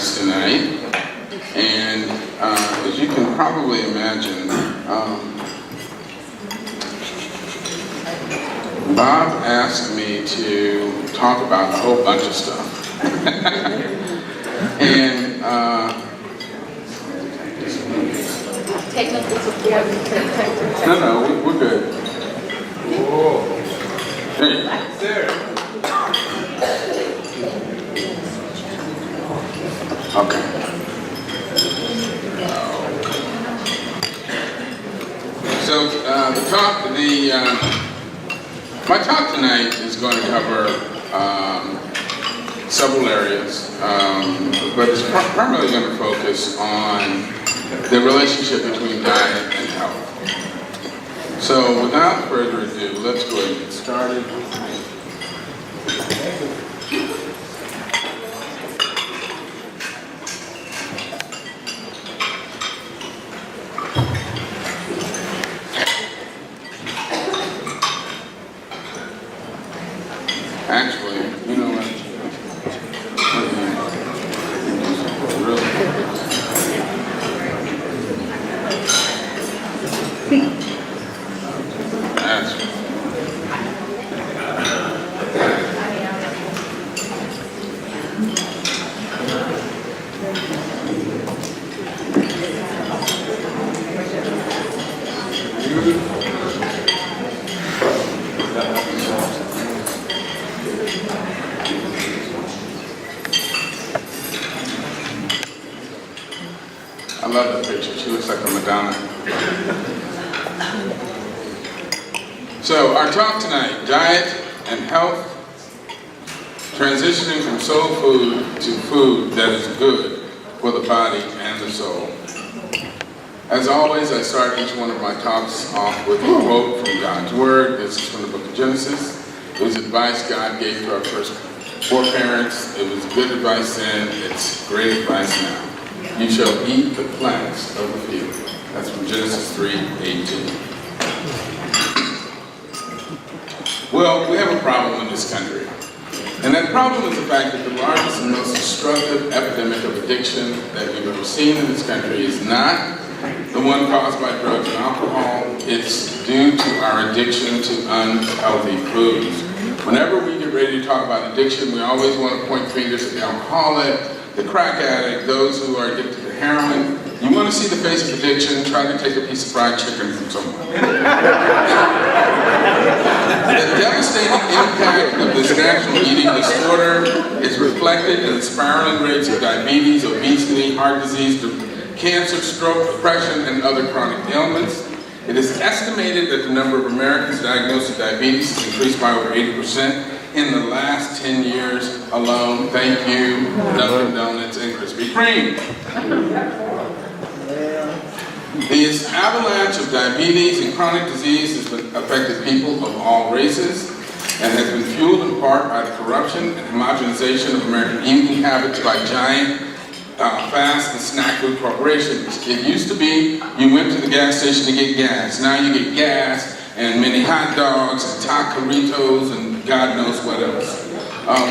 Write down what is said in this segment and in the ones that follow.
guys tonight. And as you can probably imagine, Bob asked me to talk about a whole bunch of stuff. And technical support. no, we're good. Whoa. There you go. There. Okay. So my talk tonight is going to cover several areas, but it's primarily going to focus on the relationship between diet and health. So without further ado, let's go ahead and get started. Actually, you know what? That's I love that picture. She looks like a Madonna. So our talk tonight, diet and health, transitioning from soul food to food that is good for the body and the soul. As always, I start each one of my talks off with a quote from God's Word. This is from the book of Genesis. It was advice God gave to our first foreparents. It was good advice then. It's great advice now. You shall eat the plants of the field. That's from Genesis 3:18. Well, we have a problem in this country. And that problem is the fact that the largest and most destructive epidemic of addiction that we've ever seen in this country is not the one caused by drugs and alcohol. It's due to our addiction to unhealthy foods. Whenever we get ready to talk about addiction, we always want to point fingers at the alcoholic, the crack addict, those who are addicted to heroin. You want to see the face of addiction, try to take a piece of fried chicken from someone. The devastating impact of this national eating disorder is reflected in the spiraling rates of diabetes, obesity, heart disease, cancer, stroke, depression, and other chronic ailments. It is estimated that the number of Americans diagnosed with diabetes has increased by over 80% in the last 10 years alone. Thank you, Dunkin' Donuts and Krispy Kreme. This avalanche of diabetes and chronic disease has affected people of all races and has been fueled in part by the corruption and homogenization of American eating habits by giant fast and snack food corporations. It used to be you went to the gas station to get gas. Now you get gas and many hot dogs and tacos and God knows what else.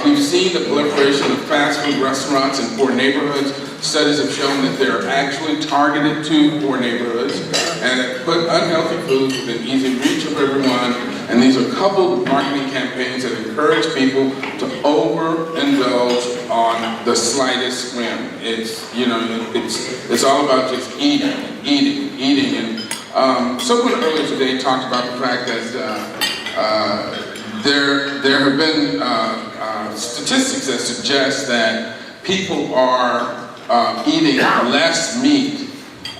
We've seen the proliferation of fast food restaurants in poor neighborhoods. Studies have shown that they're actually targeted to poor neighborhoods and have put unhealthy foods within easy reach of everyone. And these are coupled with marketing campaigns that encourage people to overindulge on the slightest whim. It's all about just eating. And someone earlier today talked about the fact that there have been statistics that suggest that people are eating less meat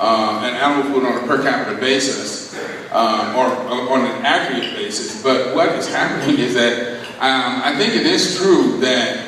and animal food on a per capita basis, or on an aggregate basis. But what is happening is that I think it is true that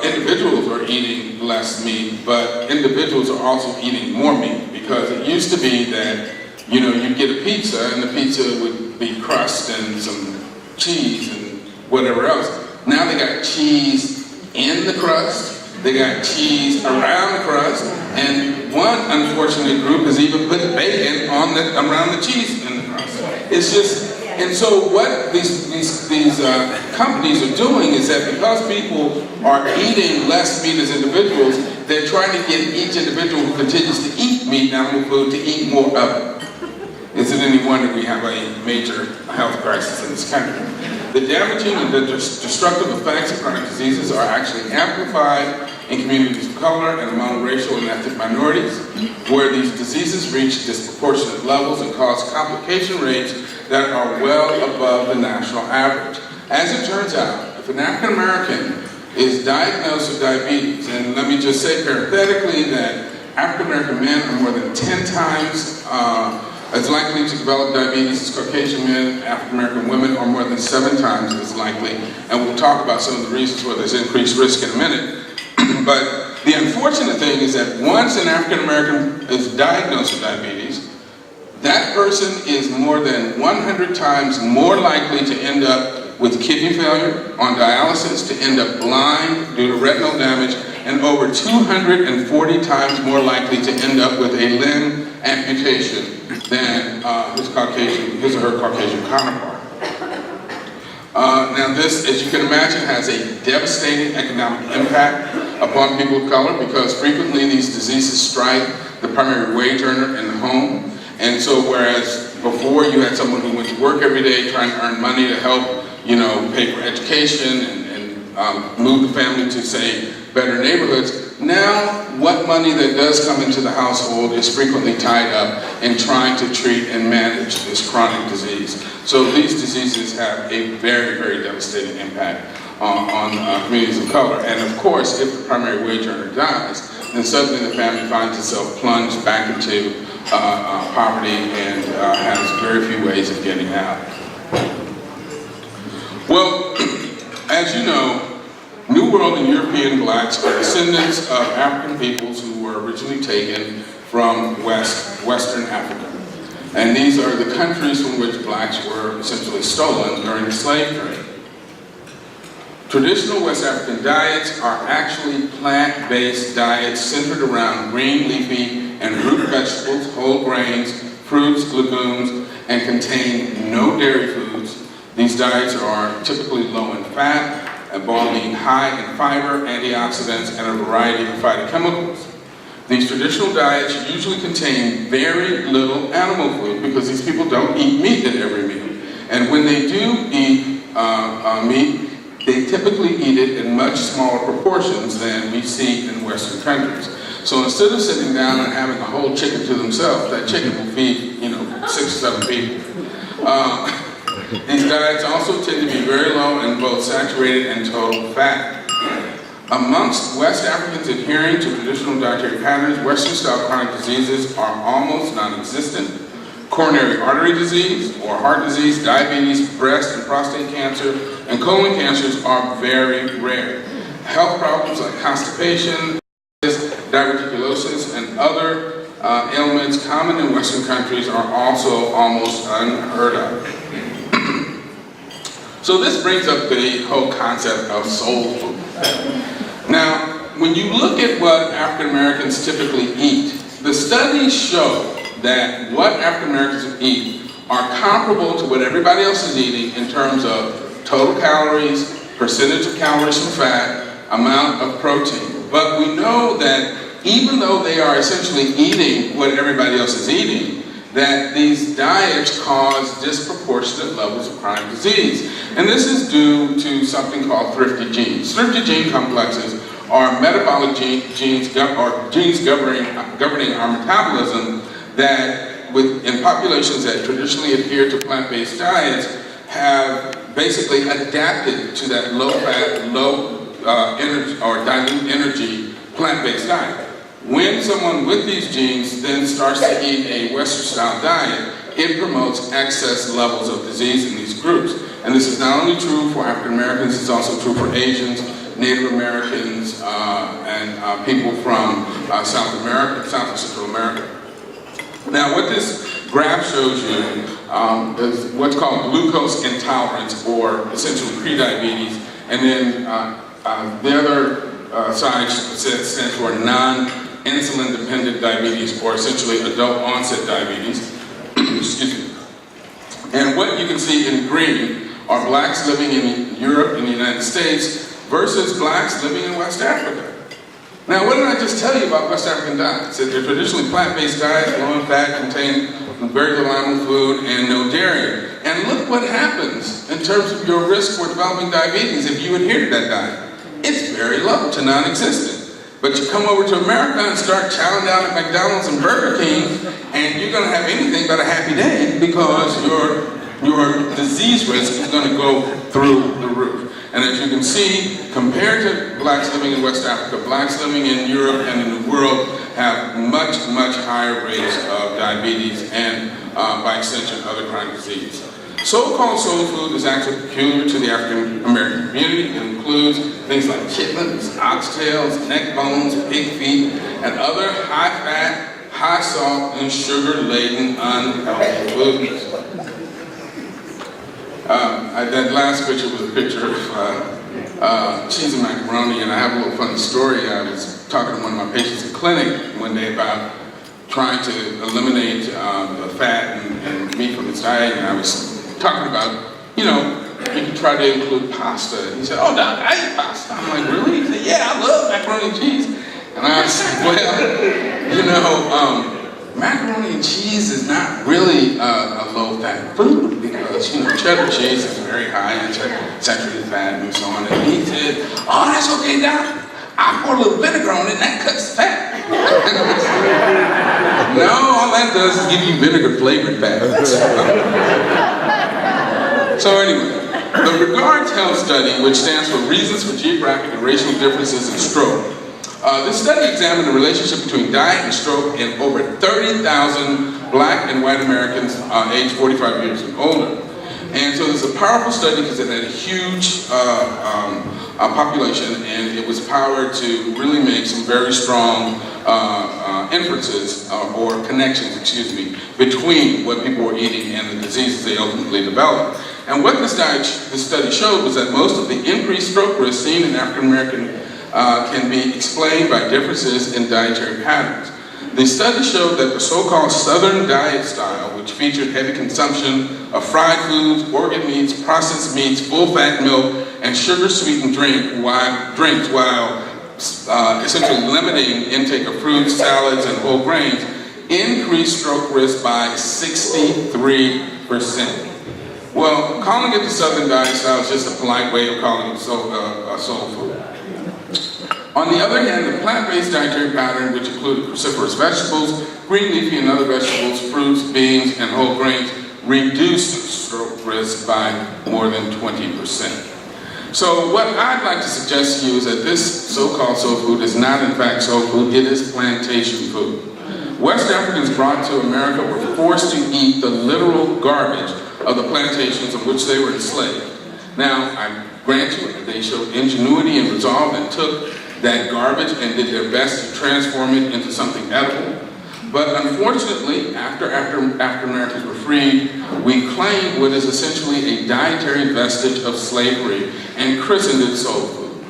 individuals are eating less meat, but individuals are also eating more meat, because it used to be that you'd get a pizza and the pizza would be crust and some cheese and whatever else. Now they got cheese in the crust. They got cheese around the crust, and one unfortunate group has even put bacon on around the cheese in the crust. It's just And so what these companies are doing is that because people are eating less meat as individuals, they're trying to get each individual who continues to eat meat, animal food, to eat more of it. Is it any wonder we have a major health crisis in this country? The damaging and the destructive effects of chronic diseases are actually amplified in communities of color and among racial and ethnic minorities, where these diseases reach disproportionate levels and cause complication rates that are well above the national average. As it turns out, if an African American is diagnosed with diabetes, and let me just say parenthetically that African American men are more than 10 times as likely to develop diabetes as Caucasian men. African American women are more than 7 times as likely, and we'll talk about some of the reasons why there's increased risk in a minute. But the unfortunate thing is that once an African American is diagnosed with diabetes, that person is more than 100 times more likely to end up with kidney failure, on dialysis, to end up blind due to retinal damage, and over 240 times more likely to end up with a limb amputation than his or her Caucasian counterpart. Now this, as you can imagine, has a devastating economic impact upon people of color, because frequently these diseases strike the primary wage earner in the home. And so whereas before you had someone who went to work every day trying to earn money to help, pay for education and move the family to, say, better neighborhoods, now what money that does come into the household is frequently tied up in trying to treat and manage this chronic disease. So these diseases have a very, very devastating impact on communities of color. And of course, if the primary wage earner dies, then suddenly the family finds itself plunged back into poverty and has very few ways of getting out. Well, as you know, New World and European blacks are descendants of African peoples who were originally taken from Western Africa. And these are the countries from which blacks were essentially stolen during the slave trade. Traditional West African diets are actually plant-based diets centered around green, leafy, and root vegetables, whole grains, fruits, legumes, and contain no dairy foods. These diets are typically low in fat, while being high in fiber, antioxidants, and a variety of phytochemicals. These traditional diets usually contain very little animal food because these people don't eat meat at every meal. And when they do eat meat, they typically eat it in much smaller proportions than we see in Western countries. So instead of sitting down and having a whole chicken to themselves, that chicken will feed, 6 or 7 people. These diets also tend to be very low in both saturated and total fat. Amongst West Africans adhering to traditional dietary patterns, Western-style chronic diseases are almost non-existent. Coronary artery disease or heart disease, diabetes, breast and prostate cancer, and colon cancers are very rare. Health problems like constipation, diverticulosis, and other ailments common in Western countries are also almost unheard of. So this brings up the whole concept of soul food. Now, when you look at what African Americans typically eat, the studies show that what African Americans eat are comparable to what everybody else is eating in terms of total calories, percentage of calories from fat, amount of protein. But we know that even though they are essentially eating what everybody else is eating, that these diets cause disproportionate levels of chronic disease. And this is due to something called thrifty genes. Thrifty gene complexes are metabolic genes governing our metabolism that in populations that traditionally adhere to plant-based diets have basically adapted to that low-fat, low energy or dilute energy plant-based diet. When someone with these genes then starts to eat a Western-style diet, it promotes excess levels of disease in these groups. And this is not only true for African Americans, it's also true for Asians, Native Americans, and people from South America, South and Central America. Now, what this graph shows you is what's called glucose intolerance, or essentially prediabetes, and then the other side stands for non-insulin-dependent diabetes, or essentially adult-onset diabetes. Excuse me. And what you can see in green are blacks living in Europe and the United States versus blacks living in West Africa. Now, what did I just tell you about West African diets? That they're traditionally plant-based diets, low in fat, contain very little animal food, and no dairy. And look what happens in terms of your risk for developing diabetes if you adhere to that diet. It's very low to non-existent. But you come over to America and start chowing down at McDonald's and Burger King, and you're going to have anything but a happy day because your disease risk is going to go through the roof. And as you can see, compared to blacks living in West Africa, blacks living in Europe and in the world have much, much higher rates of diabetes and, by extension, other chronic disease. So-called soul food is actually peculiar to the African American community. It includes things like chitlins, oxtails, neck bones, pig feet, and other high-fat, high-salt, and sugar-laden unhealthy foods. That last picture was a picture of cheese and macaroni, and I have a little funny story. I was talking to one of my patients in clinic one day about trying to eliminate the fat and meat from his diet, and I was talking about, you can try to include pasta. He said, "Oh, Doc, I eat pasta." I'm like, "Really?" He said, "Yeah, I love macaroni and cheese." And I said, "Well, macaroni and cheese is not really a low-fat food because, cheddar cheese is very high in saturated fat and so on." And he said, "Oh, that's okay, Doc. I pour a little vinegar on it and that cuts the fat." No, all that does is give you vinegar-flavored fat. So anyway, the Regards Health Study, which stands for Reasons for Geographic and Racial Differences in Stroke, this study examined the relationship between diet and stroke in over 30,000 black and white Americans aged 45 years and older. And so this is a powerful study because it had a huge population, and it was powered to really make some very strong inferences or connections, between what people were eating and the diseases they ultimately developed. And what this study showed was that most of the increased stroke risk seen in African American can be explained by differences in dietary patterns. The study showed that the so-called Southern diet style, which featured heavy consumption of fried foods, organ meats, processed meats, full-fat milk, and sugar-sweetened drinks, while essentially limiting intake of fruits, salads, and whole grains, increased stroke risk by 63%. Well, calling it the Southern diet style is just a polite way of calling it soul food. On the other hand, the plant-based dietary pattern, which included cruciferous vegetables, green leafy and other vegetables, fruits, beans, and whole grains, reduced stroke risk by more than 20%. So what I'd like to suggest to you is that this so-called soul food is not in fact soul food, it is plantation food. West Africans brought to America were forced to eat the literal garbage of the plantations on which they were enslaved. Now, I grant you, they showed ingenuity and resolve and took that garbage and did their best to transform it into something edible. But unfortunately, after Americans were freed, we claimed what is essentially a dietary vestige of slavery and christened it soul food.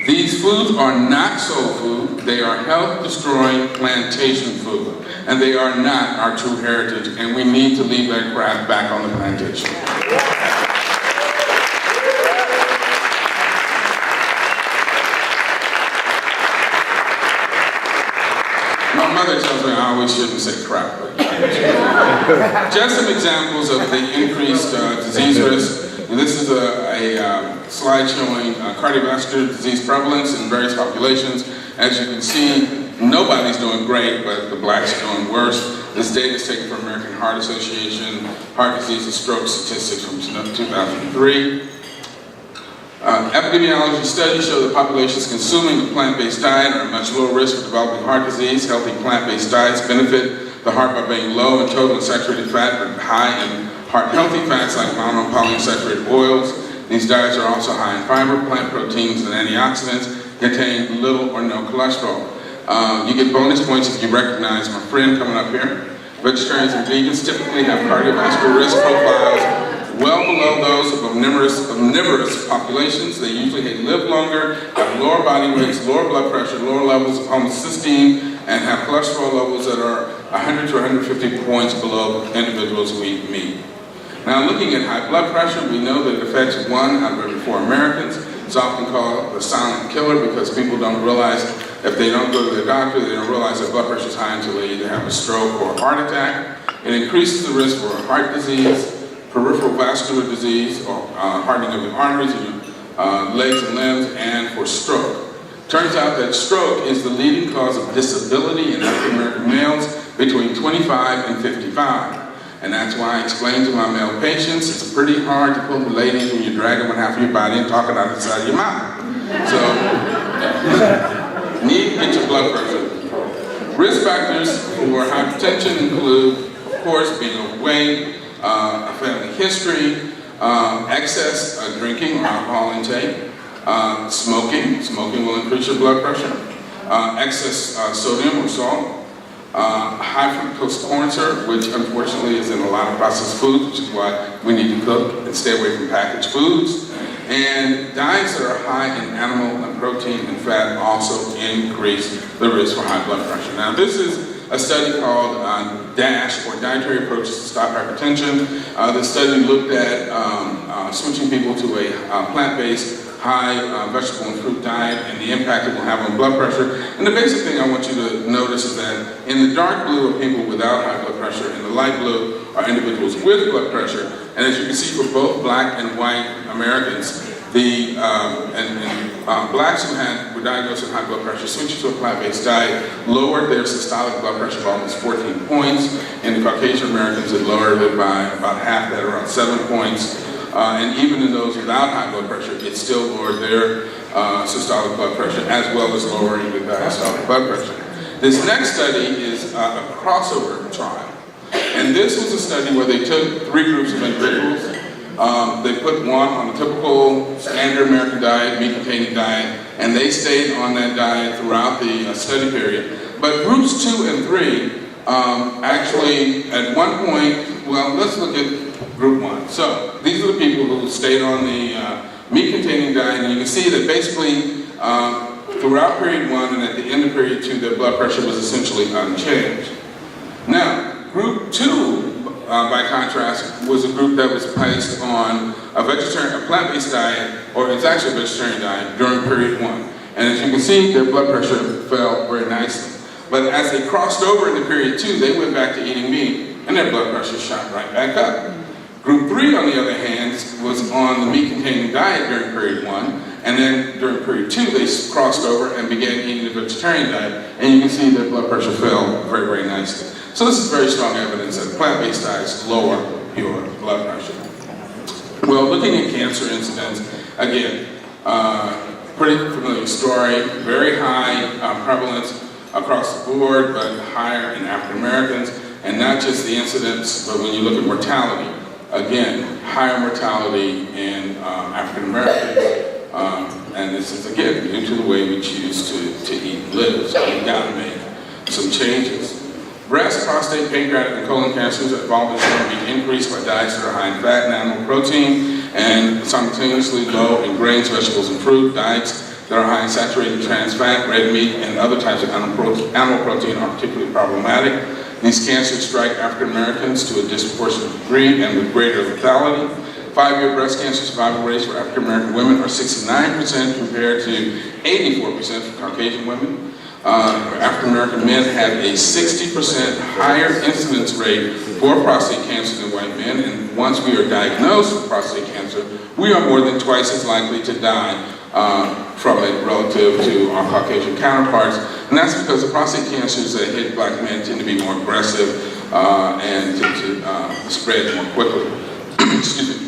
These foods are not soul food, they are health-destroying plantation food, and they are not our true heritage, and we need to leave that crap back on the plantation. My mother tells me I always shouldn't say crap, but just some examples of the increased disease risk. And this is a slide showing cardiovascular disease prevalence in various populations. As you can see, nobody's doing great, but the blacks are doing worse. This data is taken from American Heart Association Heart Disease and Stroke Statistics from 2003. Epidemiology studies show that populations consuming a plant-based diet are at much lower risk for developing heart disease. Healthy plant-based diets benefit the heart by being low in total unsaturated fat, but high in heart-healthy fats like mono and polyunsaturated oils. These diets are also high in fiber, plant proteins, and antioxidants, contain little or no cholesterol. You get bonus points if you recognize my friend coming up here. Vegetarians and vegans typically have cardiovascular risk profiles well below those of omnivorous populations. They usually live longer, have lower body weights, lower blood pressure, lower levels of homocysteine, and have cholesterol levels that are 100 to 150 points below individuals who eat meat. Now, looking at high blood pressure, we know that it affects 1 out of every 4 Americans. It's often called the silent killer because people don't realize, if they don't go to their doctor, they don't realize their blood pressure is high until they either have a stroke or a heart attack. It increases the risk for heart disease, peripheral vascular disease, or hardening of the arteries in your legs and limbs, and for stroke. Turns out that stroke is the leading cause of disability in African American males between 25 and 55. And that's why I explain to my male patients, it's pretty hard to pull the ladies when you're dragging one half of your body and talking out the side of your mouth. So, need to get your blood pressure. Risk factors for hypertension include, of course, being overweight, a family history, excess drinking or alcohol intake, smoking. Smoking will increase your blood pressure. Excess sodium or salt. High fructose corn syrup, which unfortunately is in a lot of processed foods, which is why we need to cook and stay away from packaged foods. And diets that are high in animal and protein and fat also increase the risk for high blood pressure. Now, this is a study called DASH, or Dietary Approaches to Stop Hypertension. The study looked at switching people to a plant-based, high vegetable and fruit diet and the impact it will have on blood pressure. And the basic thing I want you to notice is that in the dark blue are people without high blood pressure, and the light blue are individuals with blood pressure. And as you can see, for both black and white Americans, the blacks who were diagnosed with high blood pressure switched to a plant-based diet lowered their systolic blood pressure by almost 14 points. And the Caucasian Americans had lowered it by about half that, around 7 points. And even in those without high blood pressure, it still lowered their systolic blood pressure, as well as lowering the diastolic blood pressure. This next study is a crossover trial. And this was a study where they took 3 groups of individuals. They put one on a typical standard American diet, meat-containing diet, and they stayed on that diet throughout the study period. But groups 2 and 3 actually, at one point, well, let's look at Group 1. So these are the people who stayed on the meat-containing diet, and you can see that basically throughout period 1 and at the end of period 2, their blood pressure was essentially unchanged. Now, Group 2, by contrast, was a group that was placed on a plant-based diet, or it's actually a vegetarian diet, during period 1. And as you can see, their blood pressure fell very nicely. But as they crossed over into period 2, they went back to eating meat, and their blood pressure shot right back up. Group 3, on the other hand, was on the meat-containing diet during period 1, and then during period 2, they crossed over and began eating the vegetarian diet, and you can see their blood pressure fell very, very nicely. So this is very strong evidence that plant-based diets lower your blood pressure. Well, looking at cancer incidence, again, pretty familiar story, very high prevalence across the board, but higher in African Americans, and not just the incidence, but when you look at mortality, again, higher mortality in African Americans, and this is again due to the way we choose to eat and live. So we've got to make some changes. Breast, prostate, pancreatic, and colon cancers have all been shown to be increased by diets that are high in fat and animal protein, and simultaneously low in grains, vegetables, and fruit. Diets that are high in saturated trans fat, red meat, and other types of animal protein are particularly problematic. These cancers strike African Americans to a disproportionate degree and with greater lethality. 5-year breast cancer survival rates for African American women are 69% compared to 84% for Caucasian women. African American men have a 60% higher incidence rate for prostate cancer than white men, and once we are diagnosed with prostate cancer, we are more than twice as likely to die from it relative to our Caucasian counterparts. And that's because the prostate cancers that hit black men tend to be more aggressive and tend to spread more quickly. Excuse me.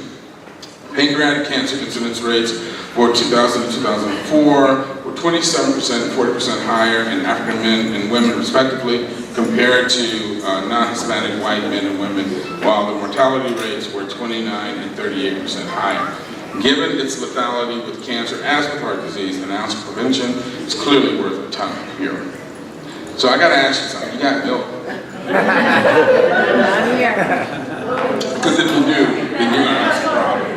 Pancreatic cancer incidence rates for 2000 to 2004 were 27% and 40% higher in African men and women respectively compared to non-Hispanic white men and women, while the mortality rates were 29 and 38% higher. Given its lethality with cancer as with heart disease, an ounce of prevention is clearly worth a ton of cure. So I gotta ask you something, you got milk? Not here. Because if you do, then you're gonna have some problems.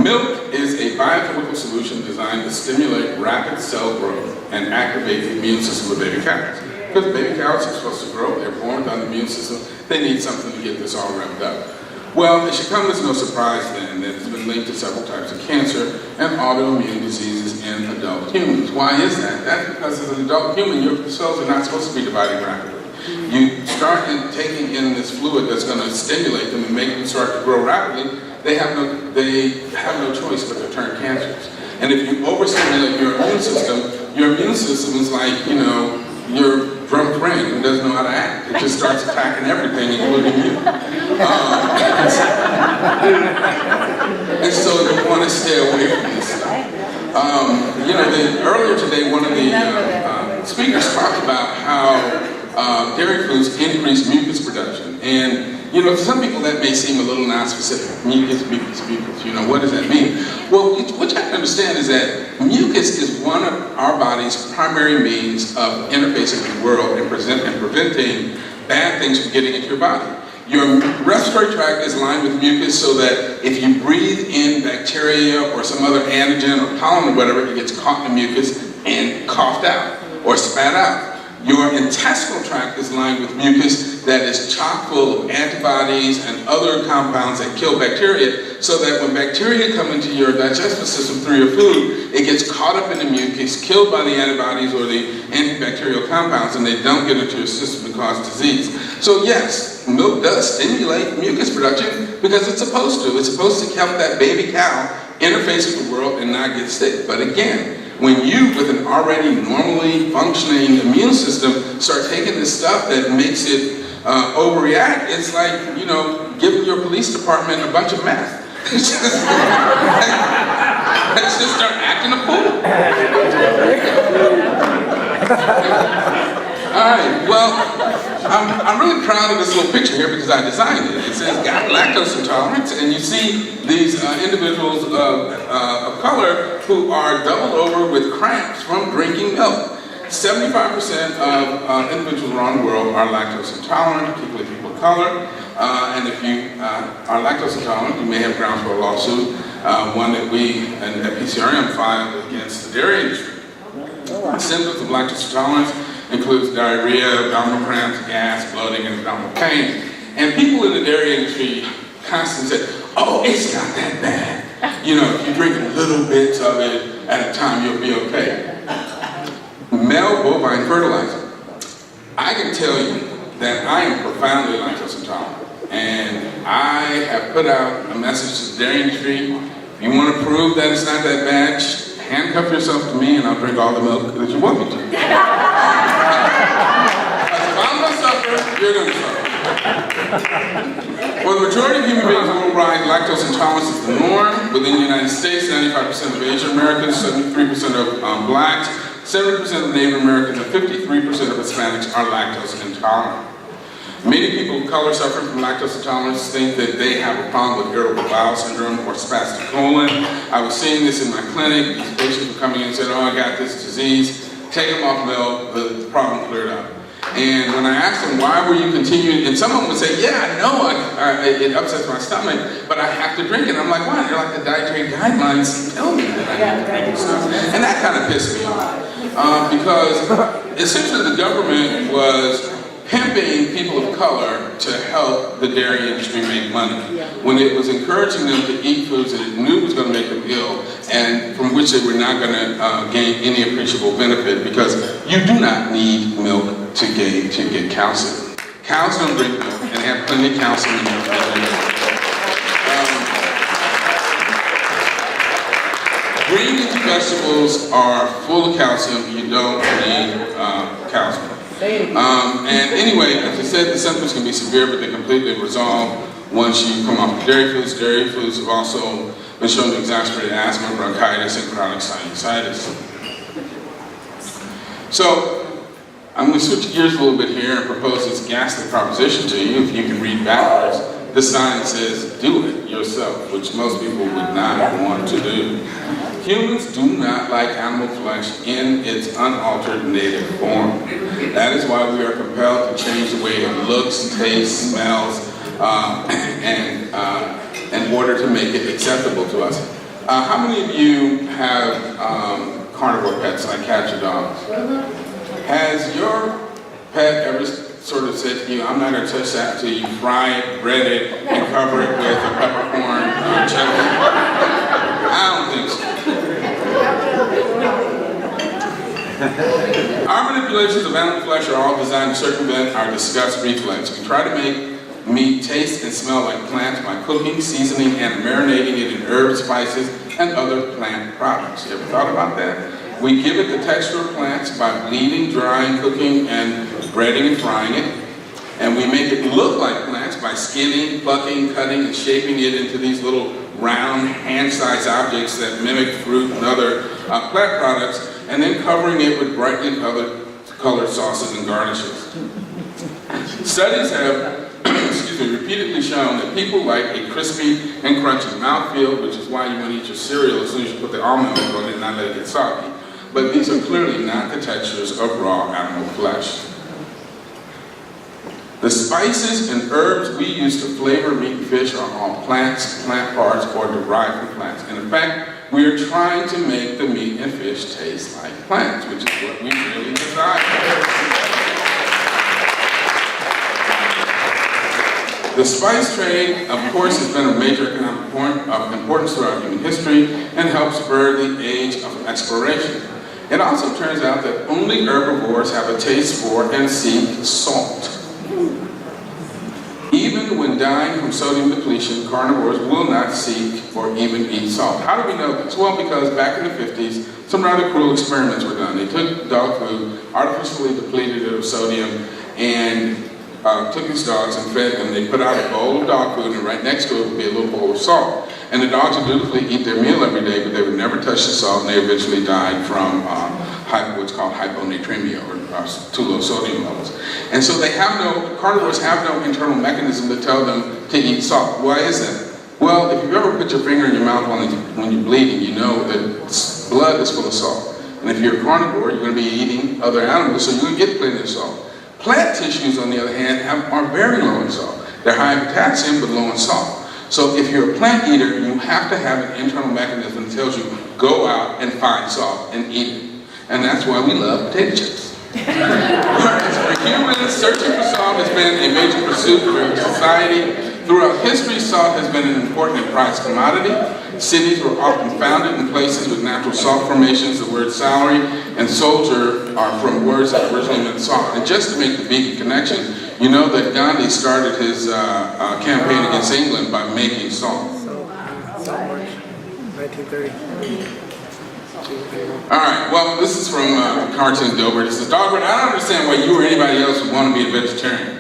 Milk is a biochemical solution designed to stimulate rapid cell growth and activate the immune system of baby cows. Because baby cows are supposed to grow, they're born without an immune system, they need something to get this all revved up. Well, it should come as no surprise then that it's been linked to several types of cancer and autoimmune diseases in adult humans. Why is that? That's because as an adult human, your cells are not supposed to be dividing rapidly. You start taking in this fluid that's going to stimulate them and make them start to grow rapidly, they have no choice but to turn cancers. And if you overstimulate your immune system is like, you know, your drunk friend who doesn't know how to act. It just starts attacking everything, including you. And so you want to stay away from this stuff. You know, earlier today, one of the speakers talked about how dairy foods increase mucus production. And you know, to some people that may seem a little non-specific. Mucus, you know, what does that mean? Well, what you have to understand is that mucus is one of our body's primary means of interfacing with the world and preventing bad things from getting into your body. Your respiratory tract is lined with mucus so that if you breathe in bacteria or some other antigen or pollen or whatever, it gets caught in the mucus and coughed out or spat out. Your intestinal tract is lined with mucus that is chock full of antibodies and other compounds that kill bacteria, so that when bacteria come into your digestive system through your food, it gets caught up in the mucus, killed by the antibodies or the antibacterial compounds, and they don't get into your system and cause disease. So yes, milk does stimulate mucus production because it's supposed to. It's supposed to help that baby cow interface with the world and not get sick. But again, when you, with an already normally functioning immune system, start taking this stuff that makes it overreact, it's like, you know, giving your police department a bunch of meth. Let's just start acting a fool. All right, well, I'm really proud of this little picture here because I designed it. It says, got lactose intolerance, and you see these individuals of color who are doubled over with cramps from drinking milk. 75% of individuals around the world are lactose intolerant, particularly people of color. And if you are lactose intolerant, you may have grounds for a lawsuit, one that we at PCRM filed against the dairy industry. Symptoms of lactose intolerance includes diarrhea, abdominal cramps, gas, bloating, and abdominal pain. And people in the dairy industry constantly say, oh, it's not that bad. You know, if you drink little bits of it at a time, you'll be okay. Male bovine fertilizer. I can tell you that I am profoundly lactose intolerant. And I have put out a message to the dairy industry. If you want to prove that it's not that bad, handcuff yourself to me and I'll drink all the milk that you want me to. If I'm going to suffer, you're going to suffer. For the majority of human beings worldwide, lactose intolerance is the norm. Within the United States, 95% of Asian Americans, 73% of blacks, 70% of Native Americans, and 53% of Hispanics are lactose intolerant. Many people of color suffering from lactose intolerance think that they have a problem with irritable bowel syndrome or spastic colon. I was seeing this in my clinic. These patients were coming in and said, oh, I got this disease. Take them off milk, the problem cleared up. And when I asked them, why were you continuing, and some of them would say, yeah, I know it upsets my stomach, but I have to drink it. I'm like, why? They're like, the dietary guidelines tell me that I have to drink this stuff. And that kind of pissed me off. Because essentially the government was pimping people of color to help the dairy industry make money, when it was encouraging them to eat foods that it knew was going to make them ill and from which they were not going to gain any appreciable benefit, because you do not need milk to get calcium. Cows don't drink milk and have plenty of calcium in their food. Green leafy vegetables are full of calcium. You don't need calcium. And anyway, as I said, the symptoms can be severe, but they completely resolve once you come off dairy foods. Dairy foods have also been shown to exacerbate asthma, bronchitis, and chronic sinusitis. So, I'm going to switch gears a little bit here and propose this ghastly proposition to you. If you can read backwards, this sign says, do it yourself, which most people would not want to do. Humans do not like animal flesh in its unaltered native form. That is why we are compelled to change the way it looks, tastes, smells, in order to make it acceptable to us. How many of you have carnivore pets like cats or dogs. Has your pet ever sort of said to you, I'm not going to touch that until you fry it, bread it, and cover it with a peppercorn chutney? I don't think so. Our manipulations of animal flesh are all designed to circumvent our disgust reflex. We try to make meat taste and smell like plants by cooking, seasoning, and marinating it in herbs, spices, and other plant products. You ever thought about that? We give it the texture of plants by bleeding, drying, cooking, and breading and frying it. And we make it look like plants by skinning, plucking, cutting, and shaping it into these little round, hand-sized objects that mimic fruit and other plant products, and then covering it with brightly colored sauces and garnishes. Studies have repeatedly shown that people like a crispy and crunchy mouthfeel, which is why you want to eat your cereal as soon as you put the almond milk on it and not let it get soggy. But these are clearly not the textures of raw animal flesh. The spices and herbs we use to flavor meat and fish are all plants, plant parts, or derived from plants. And in fact, we are trying to make the meat and fish taste like plants, which is what we really desire. The spice trade, of course, has been a major economic point of importance throughout human history and helps spur the age of exploration. It also turns out that only herbivores have a taste for and seek salt. Even when dying from sodium depletion, carnivores will not seek or even eat salt. How do we know this? Well, because back in the 50s, some rather cruel experiments were done. They took dog food, artificially depleted it of sodium, and took these dogs and fed them. They put out a bowl of dog food, and right next to it would be a little bowl of salt. And the dogs would dutifully eat their meal every day, but they would never touch the salt, and they eventually died from what's called hyponatremia, or too low sodium levels. And so carnivores have no internal mechanism to tell them to eat salt. Why is that? Well, if you've ever put your finger in your mouth when you're bleeding, you know that blood is full of salt. And if you're a carnivore, you're going to be eating other animals, so you're going to get plenty of salt. Plant tissues, on the other hand, are very low in salt. They're high in potassium, but low in salt. So if you're a plant eater, you have to have an internal mechanism that tells you, go out and find salt and eat it. And that's why we love potato chips. For humans, searching for salt has been a major pursuit for society. Throughout history, salt has been an important and prized commodity. Cities were often founded in places with natural salt formations. The word salary and soldier are from words that originally meant salt. And just to make the beacon connection, you know that Gandhi started his campaign against England by making salt. Salt march, 1930. All right, well, this is from Cartoon Dilbert. It says, Dogbert, I don't understand why you or anybody else would want to be a vegetarian.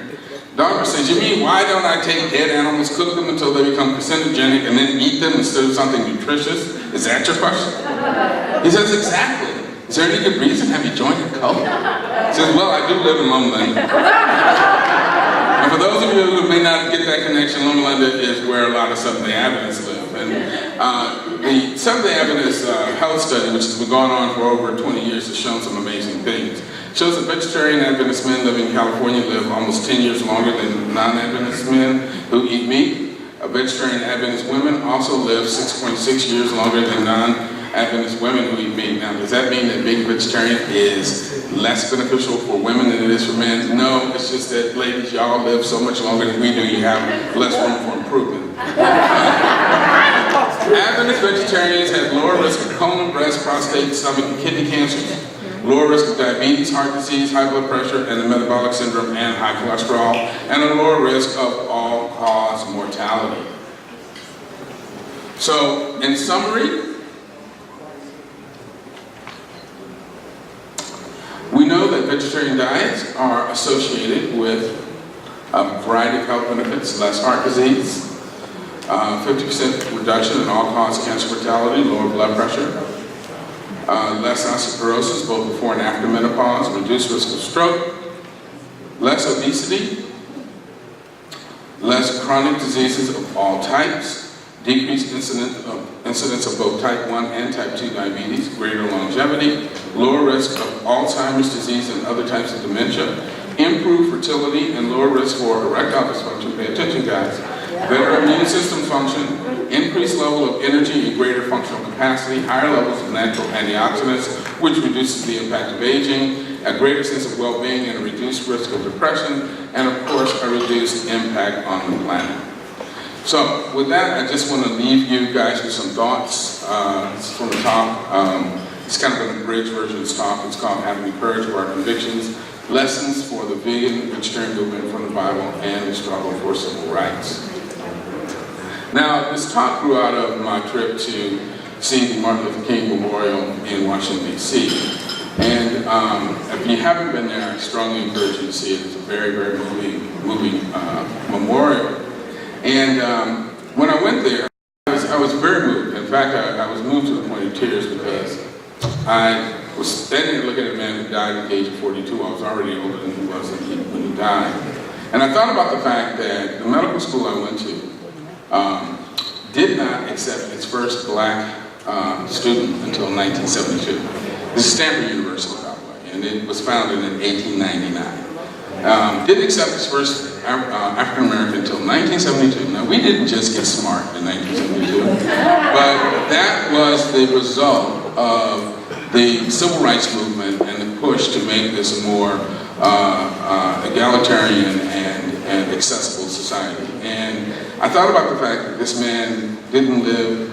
Dogbert says, you mean why don't I take dead animals, cook them until they become carcinogenic, and then eat them instead of something nutritious? Is that your question? He says, exactly. Is there any good reason? Have you joined a cult? He says, well, I do live in Loma Linda. And for those of you who may not get that connection, Loma Linda is where a lot of Seventh-day Adventists live. And the Seventh-day Adventist health study, which has been going on for over 20 years, has shown some amazing things. It shows that vegetarian Adventist men living in California live almost 10 years longer than non-Adventist men who eat meat. Vegetarian Adventist women also live 6.6 years longer than non-Adventist women who eat meat. Now, does that mean that being vegetarian is less beneficial for women than it is for men? No, it's just that, ladies, y'all live so much longer than we do, you have less room for improvement. Adventist vegetarians have lower risk of colon, breast, prostate, stomach, and kidney cancers, lower risk of diabetes, heart disease, high blood pressure, and the metabolic syndrome, and high cholesterol, and a lower risk of all-cause mortality. So, in summary, we know that vegetarian diets are associated with a variety of health benefits: less heart disease, 50% reduction in all-cause cancer mortality, lower blood pressure, less osteoporosis both before and after menopause, reduced risk of stroke, less obesity, less chronic diseases of all types, decreased incidence of both type 1 and type 2 diabetes, greater longevity, lower risk of Alzheimer's disease and other types of dementia, improved fertility, and lower risk for erectile dysfunction. Pay attention, guys. better immune system function, increased level of energy and greater functional capacity, higher levels of natural antioxidants, which reduces the impact of aging, a greater sense of well-being and a reduced risk of depression, and of course a reduced impact on the planet. So with that, I just want to leave you guys with some thoughts from the talk. It's kind of an abridged version of this talk. It's called Having the Courage of Our Convictions, Lessons for the Vegan Vegetarian Movement from the Bible and the Struggle for Civil Rights. Now, this talk grew out of my trip to see the Martin Luther King Memorial in Washington, D.C. And if you haven't been there, I strongly encourage you to see it. It's a very, very moving memorial. And when I went there, I was very moved. In fact, I was moved to the point of tears because I was standing there looking at a man who died at the age of 42. I was already older than he was when he died. And I thought about the fact that the medical school I went to did not accept its first black student until 1972. This is Stanford University, by the way, and it was founded in 1899. Didn't accept its first African American until 1972. Now, we didn't just get smart in 1972, but that was the result of the civil rights movement and the push to make this a more egalitarian and accessible society. And I thought about the fact that this man didn't live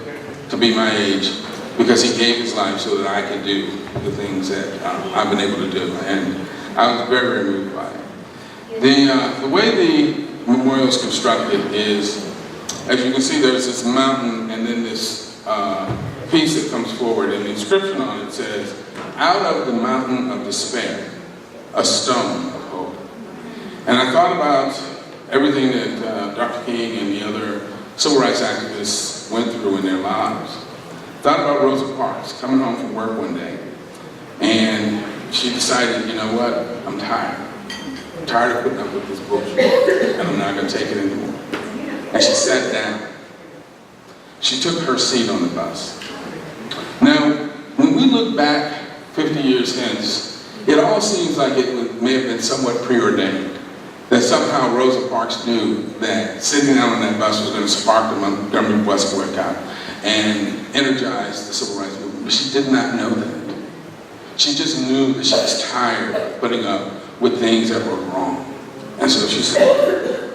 to be my age because he gave his life so that I could do the things that I've been able to do. And I was very, very moved by it. The way the memorial is constructed is, as you can see, there's this mountain and then this piece that comes forward, and the inscription on it says, "Out of the mountain of despair, a stone of hope." And I thought about everything that Dr. King and the other civil rights activists went through in their lives. Thought about Rosa Parks coming home from work one day, and she decided, you know what, I'm tired. I'm tired of putting up with this bullshit, and I'm not going to take it anymore. And she sat down. She took her seat on the bus. Now, when we look back 50 years hence, it all seems like it may have been somewhat preordained. That somehow Rosa Parks knew that sitting down on that bus was going to spark the Montgomery bus boycott and energize the civil rights movement. But she did not know that. She just knew that she was tired of putting up with things that were wrong. And so she said,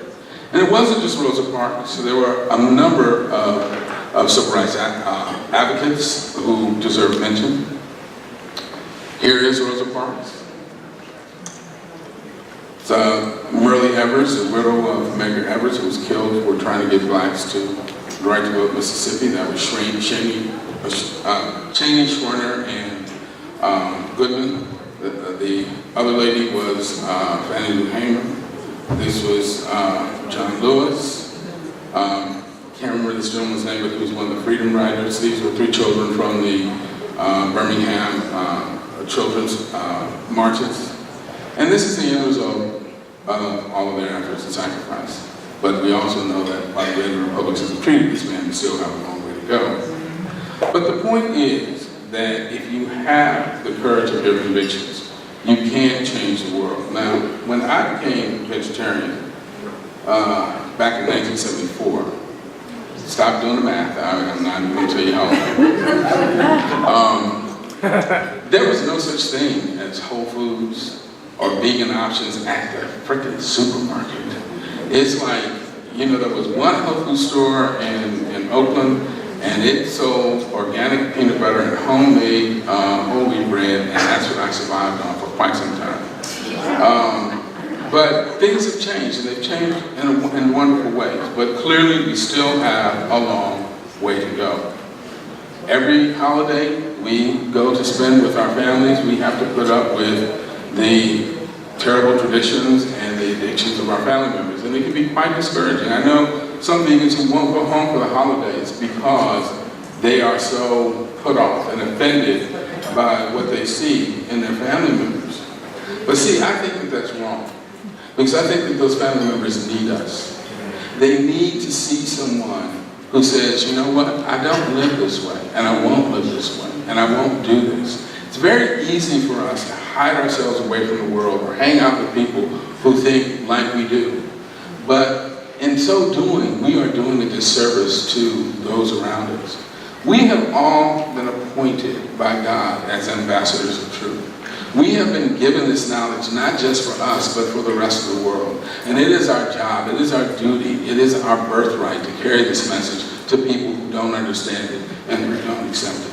and it wasn't just Rosa Parks. So there were a number of civil rights advocates who deserve mention. Here is Rosa Parks. It's Merle Evers, the widow of Medgar Evers, who was killed for trying to get blacks to the right to vote in Mississippi. That was Cheney, Schwerner, and Goodman. The other lady was Fannie Lou Hamer. This was John Lewis. Can't remember this gentleman's name, but he was one of the Freedom Riders. These were 3 children from the Birmingham children's marches. And this is the end result of all of their efforts and sacrifice. But we also know that by the way the Republicans have treated this man, we still have a long way to go. But the point is that if you have the courage of your convictions, you can change the world. Now, when I became vegetarian back in 1974, stop doing the math, I'm not even going to tell you how long. There was no such thing as Whole Foods or vegan options at the freaking supermarket. It's like, you know, there was one health food store in Oakland, and it sold organic peanut butter and homemade whole wheat bread, and that's what I survived on for quite some time. But things have changed, and they've changed in wonderful ways. But clearly, we still have a long way to go. Every holiday we go to spend with our families, we have to put up with the terrible traditions and the addictions of our family members. And it can be quite discouraging. I know some vegans who won't go home for the holidays because they are so put off and offended by what they see in their family members. But see, I think that that's wrong. Because I think that those family members need us. They need to see someone who says, you know what, I don't live this way, and I won't live this way, and I won't do this. It's very easy for us to hide ourselves away from the world or hang out with people who think like we do. But in so doing, we are doing a disservice to those around us. We have all been appointed by God as ambassadors of truth. We have been given this knowledge not just for us, but for the rest of the world. And it is our job, it is our duty, it is our birthright to carry this message to people who don't understand it and who don't accept it.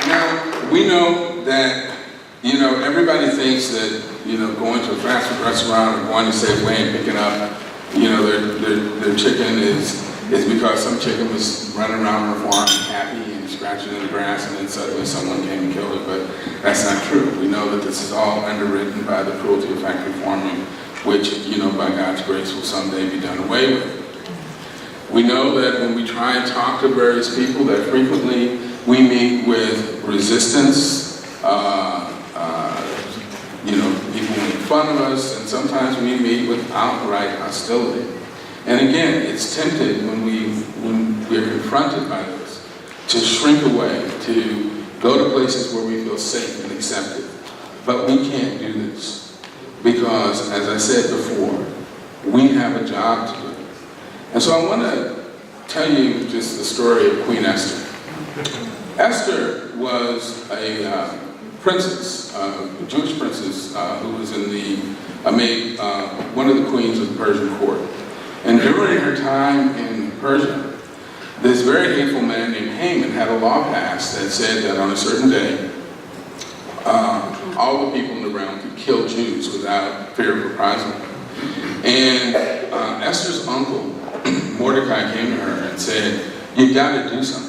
Now, we know that, everybody thinks that, going to a fast food restaurant or going to Safeway and picking up, their chicken is because some chicken was running around on a farm happy and scratching in the grass, and then suddenly someone came and killed it. But that's not true. We know that this is all underwritten by the cruelty of factory farming, which, by God's grace, will someday be done away with. We know that when we try and talk to various people, that frequently we meet with resistance. People make fun of us, and sometimes we meet with outright hostility. And again, it's tempted when we're confronted by this to shrink away, to go to places where we feel safe and accepted. But we can't do this because, as I said before, we have a job to do. And so I want to tell you just the story of Queen Esther. Esther was a princess, a Jewish princess who was made one of the queens of the Persian court. And during her time in Persia, this very hateful man named Haman had a law passed that said that on a certain day, all the people in the realm could kill Jews without fear of reprisal. And Esther's uncle, Mordecai, came to her and said, "You've got to do something.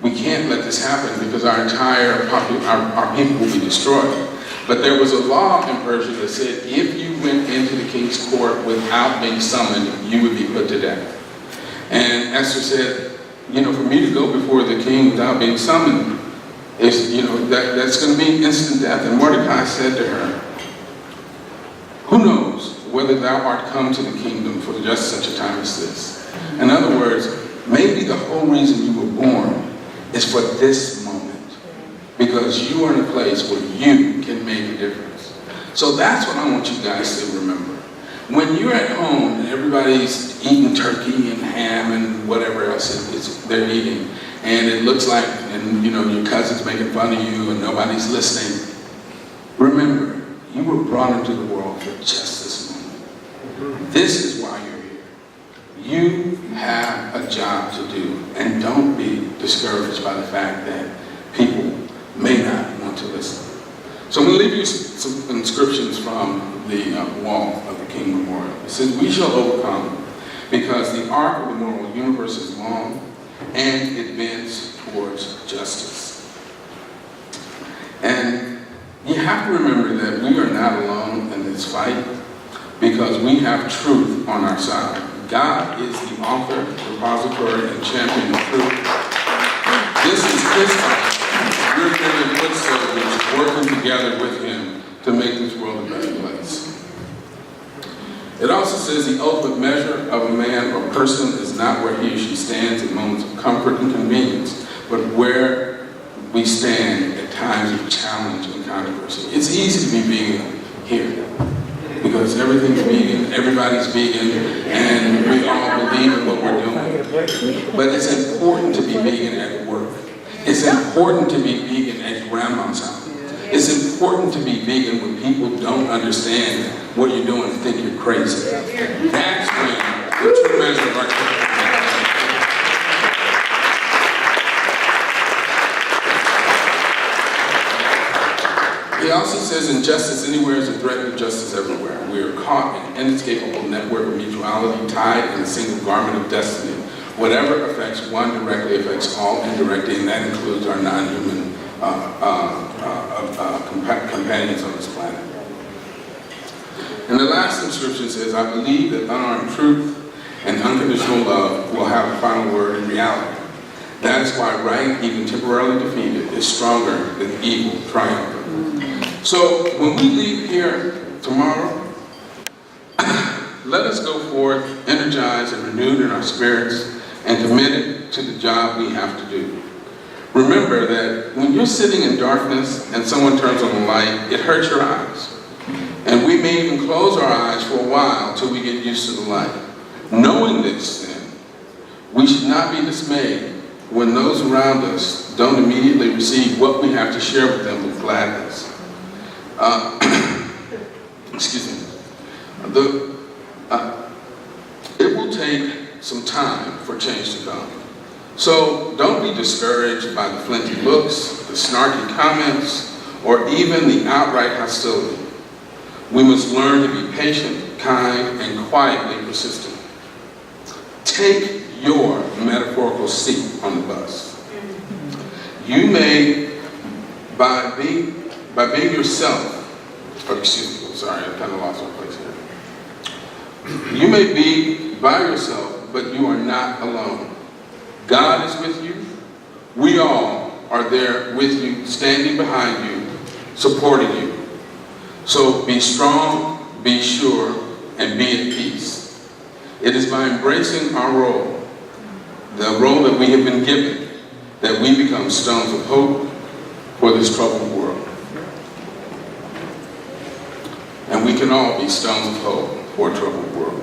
We can't let this happen because our entire our people will be destroyed." But there was a law in Persia that said if you went into the king's court without being summoned, you would be put to death. And Esther said, for me to go before the king without being summoned, that's going to be instant death. And Mordecai said to her, "Who knows whether thou art come to the kingdom for just such a time as this?" In other words, maybe the whole reason you were born is for this moment, because you are in a place where you can make a difference. So that's what I want you guys to remember. When you're at home and everybody's eating turkey and ham and whatever else they're eating, and it looks like, your cousin's making fun of you and nobody's listening, remember, you were brought into the world for just this moment. This is why you're here. You have a job to do, and don't be discouraged by the fact that people may not want to listen. So I'm going to leave you some inscriptions from the wall of the King Memorial. It says, "We shall overcome because the arc of the moral universe is long and it bends towards justice." And you have to remember that we are not alone in this fight because we have truth on our side. God is the author, repository, and champion of truth. This is his fight. We're merely foot soldiers working together with him to make this world a better place. It also says the ultimate measure of a man or person is not where he or she stands in moments of comfort and convenience, but where we stand at times of challenge and controversy. It's easy to be vegan here because everything's vegan, everybody's vegan, and we all believe in what we're doing. But it's important to be vegan at work. It's important to be vegan at grandma's house. It's important to be vegan when people don't understand what you're doing and think you're crazy. That's when the true measure of our character. He also says injustice anywhere is a threat to justice everywhere. We are caught in an inescapable network of mutuality, tied in a single garment of destiny. Whatever affects one directly affects all indirectly, and that includes our non-human companions on this planet. And the last inscription says, "I believe that unarmed truth and unconditional love will have the final word in reality. That is why right, even temporarily defeated, is stronger than evil triumphant." So when we leave here tomorrow, let us go forth energized and renewed in our spirits and committed to the job we have to do. Remember that when you're sitting in darkness and someone turns on the light, it hurts your eyes. And we may even close our eyes for a while till we get used to the light. Knowing this, then, we should not be dismayed when those around us don't immediately receive what we have to share with them with gladness. Excuse me. It will take some time for change to come. So don't be discouraged by the flinty looks, the snarky comments, or even the outright hostility. We must learn to be patient, kind, and quietly persistent. Take your metaphorical seat on the bus. You may, by being yourself, sorry, I kind of lost my place here. You may be by yourself, but you are not alone. God is with you. We all are there with you, standing behind you, supporting you. So be strong, be sure, and be at peace. It is by embracing our role, the role that we have been given, that we become stones of hope for this troubled world. And we can all be stones of hope for a troubled world.